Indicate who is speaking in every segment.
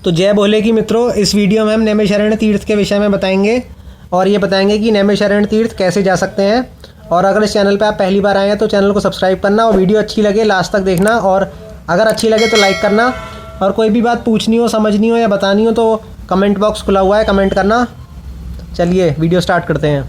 Speaker 1: तो जय भोले की मित्रों, इस वीडियो में हम नैमिषारण्य तीर्थ के विषय में बताएंगे और ये बताएंगे कि नैमिषारण्य तीर्थ कैसे जा सकते हैं। और अगर इस चैनल पे आप पहली बार आए हैं तो चैनल को सब्सक्राइब करना और वीडियो अच्छी लगे लास्ट तक देखना, और अगर अच्छी लगे तो लाइक करना। और कोई भी बात पूछनी हो, समझनी हो या बतानी हो तो कमेंट बॉक्स खुला हुआ है, कमेंट करना। चलिए वीडियो स्टार्ट करते हैं।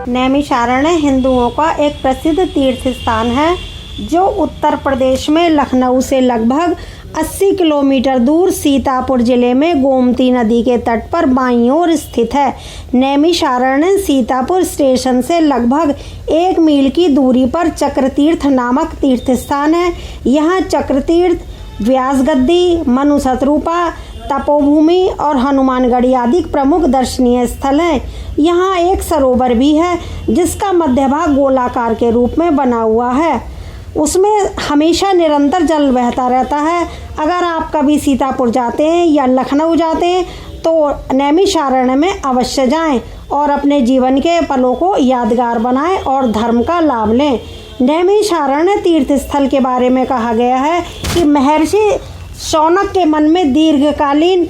Speaker 2: नैमिषारण्य हिंदुओं का एक प्रसिद्ध तीर्थ स्थान है जो उत्तर प्रदेश में लखनऊ से लगभग 80 किलोमीटर दूर सीतापुर जिले में गोमती नदी के तट पर बाईं ओर स्थित है। नैमिषारण्य सीतापुर स्टेशन से लगभग 1 मील की दूरी पर चक्रतीर्थ नामक तीर्थ स्थान है। यहाँ चक्रतीर्थ, व्यास गद्दी, मनु शतरूपा, तपोभूमि और हनुमानगढ़ी आदि प्रमुख दर्शनीय स्थल हैं। यहाँ एक सरोवर भी है जिसका मध्य भाग गोलाकार के रूप में बना हुआ है। उसमें हमेशा निरंतर जल बहता रहता है। अगर आप कभी सीतापुर जाते हैं या लखनऊ जाते हैं तो नैमिषारण्य में अवश्य जाएं और अपने जीवन के पलों को यादगार बनाएं और धर्म का लाभ लें। नैमिषारण्य तीर्थ स्थल के बारे में कहा गया है कि महर्षि शौनक के मन में दीर्घकालीन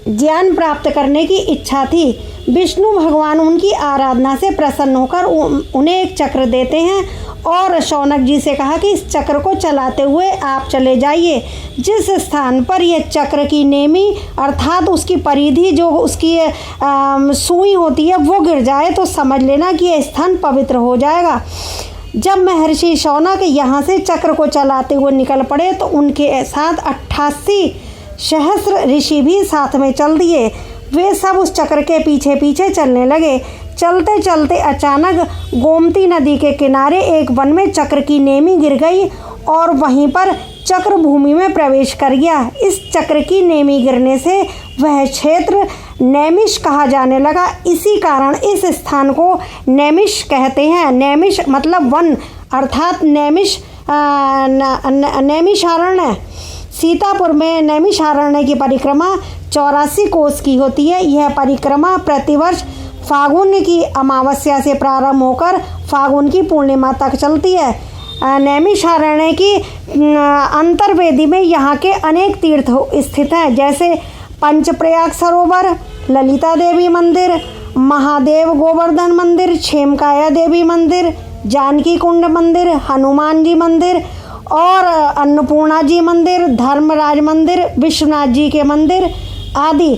Speaker 2: ज्ञान प्राप्त करने की इच्छा थी। विष्णु भगवान उनकी आराधना से प्रसन्न होकर उन्हें एक चक्र देते हैं और शौनक जी से कहा कि इस चक्र को चलाते हुए आप चले जाइए। जिस स्थान पर यह चक्र की नेमी अर्थात उसकी परिधि जो उसकी सुई होती है वो गिर जाए तो समझ लेना कि यह स्थान पवित्र हो जाएगा। जब महर्षि शौनक यहाँ से चक्र को चलाते हुए निकल पड़े तो उनके साथ 88 सहस्त्र ऋषि भी साथ में चल दिए। वे सब उस चक्र के पीछे पीछे चलने लगे। चलते चलते अचानक गोमती नदी के किनारे एक वन में चक्र की नेमी गिर गई और वहीं पर चक्र भूमि में प्रवेश कर गया। इस चक्र की नेमी गिरने से वह क्षेत्र नैमिष कहा जाने लगा। इसी कारण इस स्थान को नैमिष कहते हैं। नैमिष मतलब वन अर्थात नैमिषारण्य। सीतापुर में नैमिषारण्य की परिक्रमा 84 कोस की होती है। यह परिक्रमा प्रतिवर्ष फागुन की अमावस्या से प्रारंभ होकर फागुन की पूर्णिमा तक चलती है। नैमिषारण्य की अंतर्वेदी में यहाँ के अनेक तीर्थ स्थित हैं, जैसे पंचप्रयाग सरोवर, ललिता देवी मंदिर, महादेव गोवर्धन मंदिर, क्षेमकाया देवी मंदिर, जानकी कुंड मंदिर, हनुमान जी मंदिर और अन्नपूर्णा जी मंदिर, धर्मराज मंदिर, विश्वनाथ जी के मंदिर आदि।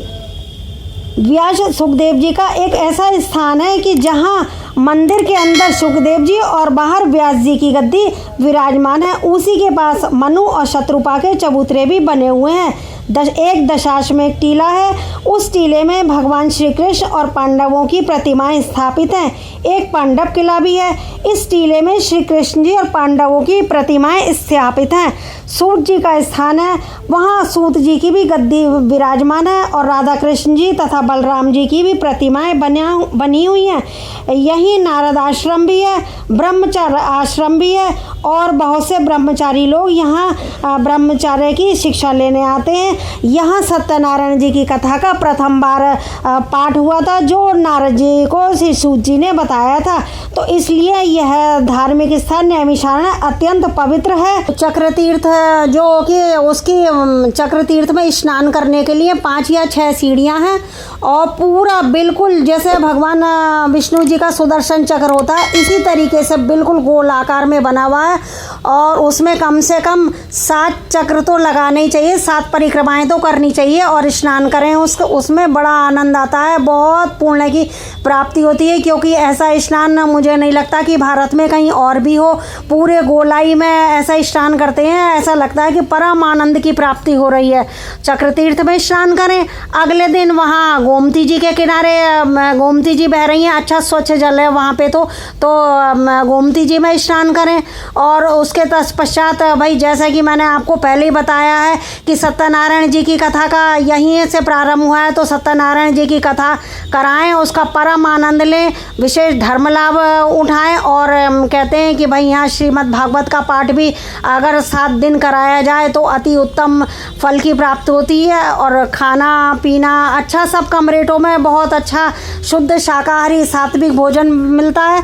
Speaker 2: व्यास सुखदेव जी का एक ऐसा स्थान है कि जहाँ मंदिर के अंदर सुखदेव जी और बाहर व्यास जी की गद्दी विराजमान है। उसी के पास मनु और शत्रुपा के चबूतरे भी बने हुए हैं। एक दशाश्वमेध टीला है। उस टीले में भगवान श्री कृष्ण और पांडवों की प्रतिमाएं स्थापित हैं। एक पांडव किला भी है। इस टीले में श्री कृष्ण जी और पांडवों की प्रतिमाएं स्थापित हैं। सूत जी का स्थान है, वहाँ सूत जी की भी गद्दी विराजमान है और राधा कृष्ण जी तथा बलराम जी की भी प्रतिमाएं बनी हुई हैं। यहीं नारद आश्रम भी है, ब्रह्मचर्य आश्रम भी है और बहुत से ब्रह्मचारी लोग यहाँ ब्रह्मचर्य की शिक्षा लेने आते हैं। यहाँ सत्यनारायण जी की कथा का प्रथम बार पाठ हुआ था जो नारद जी को श्री सूत जी ने बताया था। तो इसलिए यह धार्मिक स्थान नैमिषारण्य अत्यंत पवित्र है। चक्रतीर्थ जो कि उसकी चक्रतीर्थ में स्नान करने के लिए 5 या 6 सीढ़ियाँ हैं और पूरा बिल्कुल जैसे भगवान विष्णु जी का सुदर्शन चक्र होता है इसी तरीके से बिल्कुल गोल आकार में बना हुआ है और उसमें कम से कम 7 चक्र तो लगाने ही चाहिए, 7 परिक्रमाएं तो करनी चाहिए और स्नान करें। उसमें बड़ा आनंद आता है, बहुत पुण्य की प्राप्ति होती है, क्योंकि ऐसा स्नान मुझे नहीं लगता कि भारत में कहीं और भी हो। पूरे गोलाई में ऐसा स्नान करते हैं, ऐसा लगता है कि परम आनंद की प्राप्ति हो रही है। चक्रतीर्थ में स्नान करें। अगले दिन वहाँ गोमती जी के किनारे गोमती जी बह रही हैं, अच्छा स्वच्छ जल है वहाँ पे तो गोमती जी में स्नान करें। और उसके तत्पश्चात भाई जैसा कि मैंने आपको पहले ही बताया है कि सत्यनारायण जी की कथा का यहीं से प्रारंभ हुआ है, तो सत्यनारायण जी की कथा कराएं, उसका परम आनंद लें, विशेष धर्म लाभ उठाएं। और कहते हैं कि भाई यहाँ श्रीमद् भागवत का पाठ भी अगर 7 दिन कराया जाए तो अति उत्तम फल की प्राप्ति होती है। और खाना पीना अच्छा, सब कम रेटों में बहुत अच्छा शुद्ध शाकाहारी सात्विक भोजन मिलता है।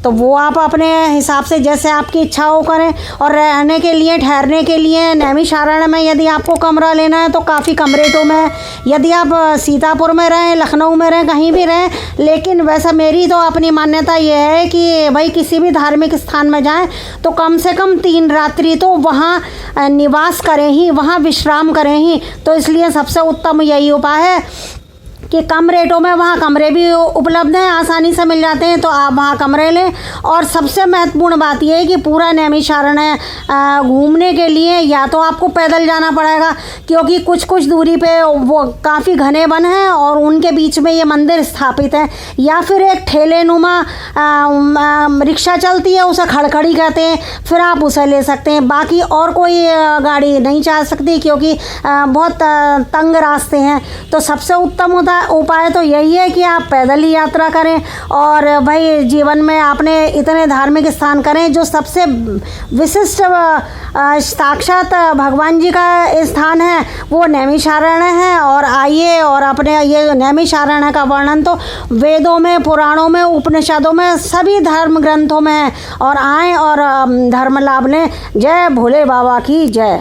Speaker 2: तो वो आप अपने हिसाब से जैसे आपकी इच्छा हो करें। और रहने के लिए, ठहरने के लिए नैमिषारण्य में यदि आपको कमरा लेना है तो काफ़ी कम रेटों में, यदि आप सीतापुर में रहें, लखनऊ में रहें, कहीं भी रहें। लेकिन वैसा मेरी तो अपनी मान्यता ये है कि भाई किसी भी धार्मिक स्थान में जाएं तो कम से कम 3 रात्रि तो वहाँ निवास करें ही, वहाँ विश्राम करें ही। तो इसलिए सबसे उत्तम यही उपाय है कि कम रेटों में वहाँ कमरे भी उपलब्ध हैं, आसानी से मिल जाते हैं, तो आप वहाँ कमरे लें। और सबसे महत्वपूर्ण बात यह है कि पूरा नैमिषारण्य घूमने के लिए या तो आपको पैदल जाना पड़ेगा, क्योंकि कुछ दूरी पे वो काफ़ी घने वन हैं और उनके बीच में ये मंदिर स्थापित है, या फिर एक ठेले नुमा रिक्शा चलती है, उसे खड़खड़ी कहते हैं, फिर आप उसे ले सकते हैं। बाकी और कोई गाड़ी नहीं जा सकती, क्योंकि बहुत तंग रास्ते हैं। तो सबसे उत्तम उपाय तो यही है कि आप पैदल ही यात्रा करें और भाई जीवन में आपने इतने धार्मिक स्थान करें। जो सबसे विशिष्ट साक्षात भगवान जी का स्थान है वो नैमिषारण्य है। और आइए और अपने ये नैमिषारण्य का वर्णन तो वेदों में, पुराणों में, उपनिषदों में, सभी धर्म ग्रंथों में है। और आएँ और धर्म लाभ लें। जय भोले बाबा की जय।